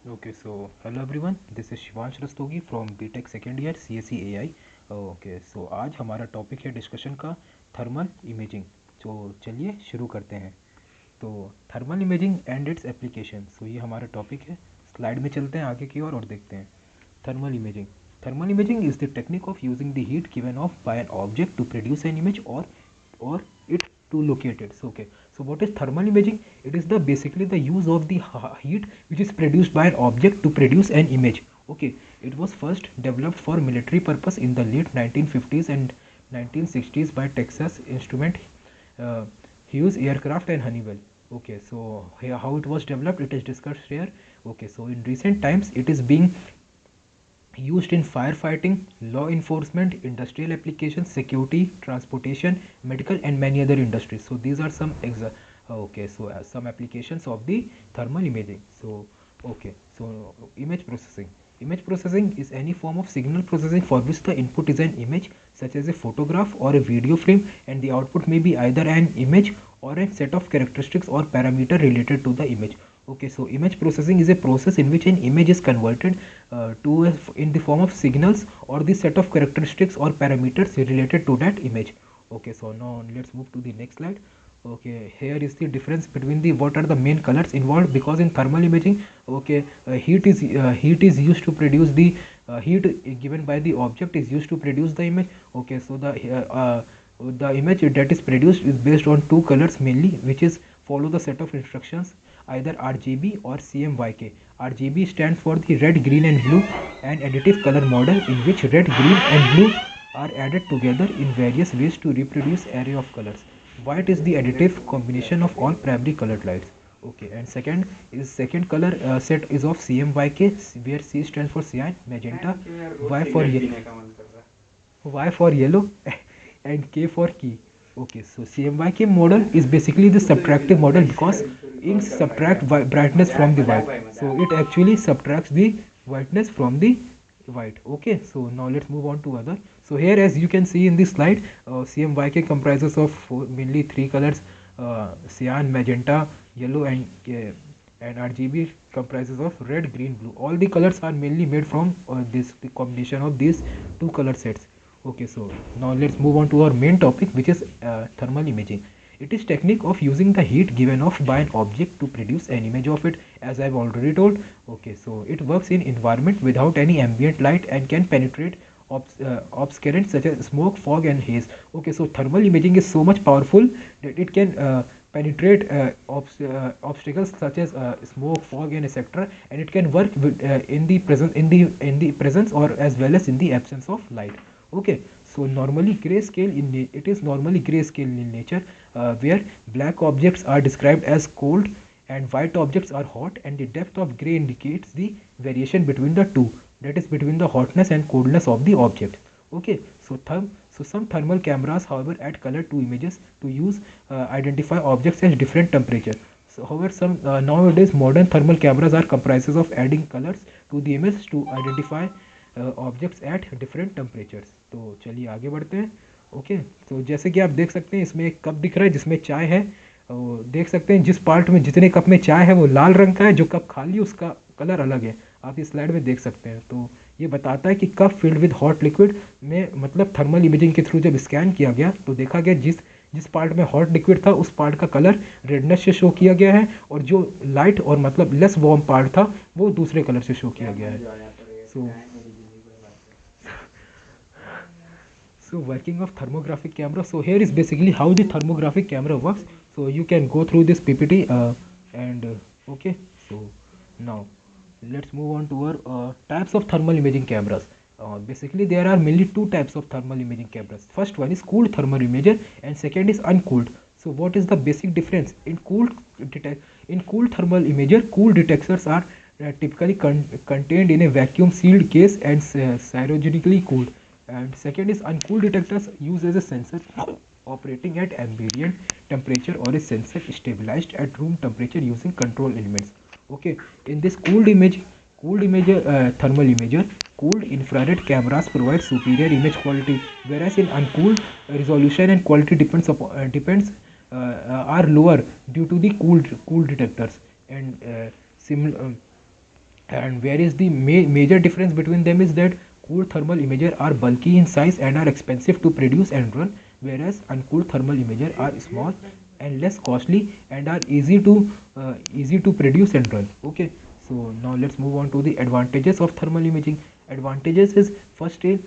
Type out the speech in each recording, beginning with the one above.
Okay, so hello everyone, this is Shivansh Rastogi from BTech second year CSE AI। Okay, so आज हमारा topic है discussion का thermal imaging. तो चलिए शुरू करते हैं। तो thermal imaging and its application, so ये हमारा टॉपिक है। स्लाइड में चलते हैं आगे की ओर और देखते हैं। Thermal imaging, thermal imaging is the technique of using the heat given off by an object to produce an image or it to locate it. So okay, so what is thermal imaging? It is the basically the use of the heat which is produced by an object to produce an image. Okay, it was first developed for military purpose in the late 1950s and 1960s by Texas Instrument, uh, Hughes Aircraft and Honeywell. Okay, so here how it was developed, it is discussed here. Okay, so in recent times it is being used in firefighting, law enforcement, industrial applications, security, transportation, medical, and many other industries. So these are some some applications of the thermal imaging. So okay, so image processing. Image processing is any form of signal processing for which the input is an image, such as a photograph or a video frame, and the output may be either an image or a set of characteristics or parameter related to the image. Okay, so image processing is a process in which an image is converted in the form of signals or the set of characteristics or parameters related to that image. Okay, so now let's move to the next slide. Okay, here is the difference between the what are the main colors involved, because in thermal imaging, okay, heat is used to produce the heat given by the object is used to produce the image. Okay, so the image that is produced is based on two colors mainly, which is follow the set of instructions either RGB or CMYK. RGB stands for the red, green and blue, an additive color model in which red, green and blue are added together in various ways to reproduce array of colors. White is the additive combination of all primary colored lights. Okay, and second color set is of CMYK, where C stands for cyan, magenta, Y for yellow, and K for key. Okay, so CMYK model is basically the subtractive model because it subtract brightness from the white. So it actually subtracts the whiteness from the white. Okay, so now let's move on to other. So here, as you can see in this slide, CMYK comprises of mainly three colors: cyan, magenta, yellow, and RGB comprises of red, green, blue. All the colors are mainly made from the combination of these two color sets. Okay, so now let's move on to our main topic, which is thermal imaging. It is technique of using the heat given off by an object to produce an image of it, as I've already told. Okay, so it works in environment without any ambient light and can penetrate obscurants such as smoke, fog and haze. Okay, so thermal imaging is so much powerful that it can penetrate obstacles such as smoke, fog and etc., and it can work in the presence or as well as in the absence of light. Okay, so normally grayscale it is normally grayscale in nature, where black objects are described as cold and white objects are hot, and the depth of gray indicates the variation between the two, that is between the hotness and coldness of the object. Okay, so some thermal cameras however add color to images to use identify objects at different temperature. So however, some nowadays modern thermal cameras are comprises of adding colors to the image to identify objects at different temperatures. तो चलिए आगे बढ़ते हैं। Okay, तो जैसे कि आप देख सकते हैं इसमें एक कप दिख रहा है जिसमें चाय है। देख सकते हैं जिस पार्ट में जितने कप में चाय है वो लाल रंग का है, जो कप खाली है उसका कलर अलग है। आप इस स्लाइड में देख सकते हैं। तो ये बताता है कि cup filled with hot liquid में मतलब थर्मल इमेजिंग के थ्रू जब स्कैन किया गया तो देखा गया जिस पार्ट में हॉट लिक्विड था उस पार्ट का कलर रेडनेस से शो किया गया है, और जो लाइट और मतलब लेस वार्म पार्ट था वो दूसरे कलर से शो किया गया है। सो So working of thermographic camera. So here is basically how the thermographic camera works. So you can go through this PPT and okay. So now let's move on to our types of thermal imaging cameras. Basically there are mainly two types of thermal imaging cameras. First one is cooled thermal imager and second is uncooled. So what is the basic difference? In cooled thermal imager, cooled detectors are typically contained in a vacuum sealed case and cryogenically cooled. And second is uncooled detectors used as a sensor operating at ambient temperature or a sensor stabilized at room temperature using control elements. Okay, in this thermal imager, cooled infrared cameras provide superior image quality, whereas in uncooled resolution and quality depends are lower due to the cooled detectors and similar. And where is the major difference between them is that cooled thermal imager are bulky in size and are expensive to produce and run, whereas uncooled thermal imager are small and less costly and are easy to produce and run. Okay, so now let's move on to the advantages of thermal imaging. Advantages is, first is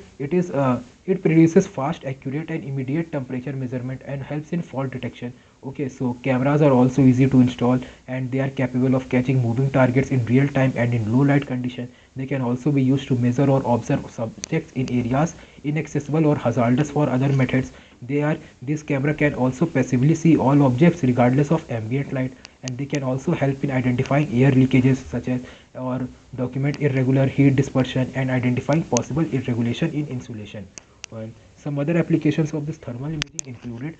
it produces fast, accurate and immediate temperature measurement and helps in fault detection. Okay, so cameras are also easy to install and they are capable of catching moving targets in real time and in low light condition. They can also be used to measure or observe subjects in areas inaccessible or hazardous for other methods. This camera can also passively see all objects regardless of ambient light, and they can also help in identifying air leakages such as, or document irregular heat dispersion and identifying possible irregulation in insulation. And some other applications of this thermal imaging included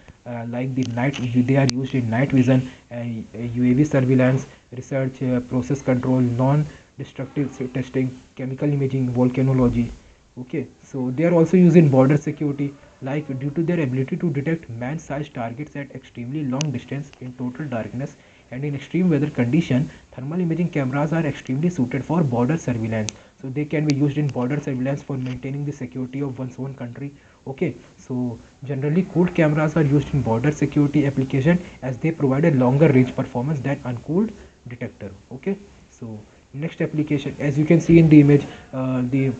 like the night they are used in night vision, UAV surveillance, research, process control, non-destructive testing, chemical imaging, volcanology. Okay, so they are also used in border security, like due to their ability to detect man-sized targets at extremely long distance in total darkness and in extreme weather condition. Thermal imaging cameras are extremely suited for border surveillance. So they can be used in border surveillance for maintaining the security of one's own country. Okay, so generally cooled cameras are used in border security application as they provide a longer range performance than uncooled detector. Okay, so next application, as you can see in the image, the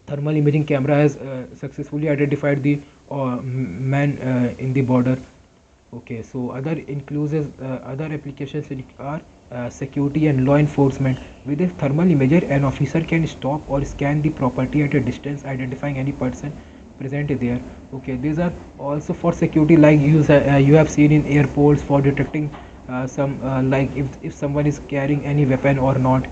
thermal imaging camera has successfully identified the man in the border. Okay, so other applications are security and law enforcement. With a thermal imager, an officer can stop or scan the property at a distance, identifying any person present there. Okay, these are also for security, like you have seen in airports for detecting some like if someone is carrying any weapon or not.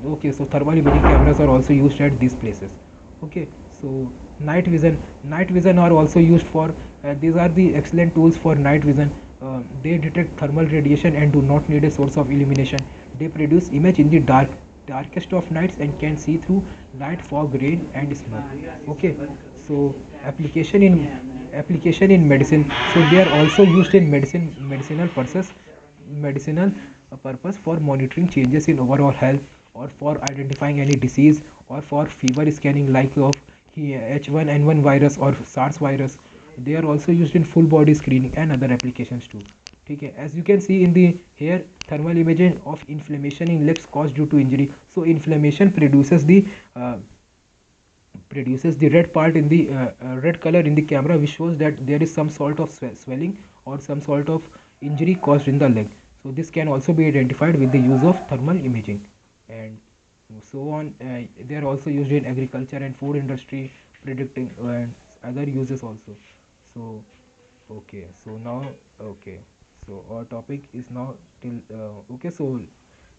Okay, so thermal imaging cameras are also used at these places. Okay, so night vision are also used for these are the excellent tools for night vision. They detect thermal radiation and do not need a source of illumination. They produce image in the darkest of nights and can see through light, fog, rain and smoke. Okay, so application in medicine, so they are also used in medicinal purpose for monitoring changes in overall health, or for identifying any disease, or for fever scanning like of H1N1 virus or SARS virus. They are also used in full body screening and other applications too. Okay, as you can see in the here, thermal imaging of inflammation in legs caused due to injury. So inflammation produces the red part in the red color in the camera, which shows that there is some sort of swelling or some sort of injury caused in the leg. So this can also be identified with the use of thermal imaging, and so on. They are also used in agriculture and food industry, predicting and other uses also. So okay, so now, okay, so our topic is now till okay, so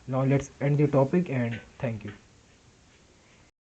now let's end the topic and thank you.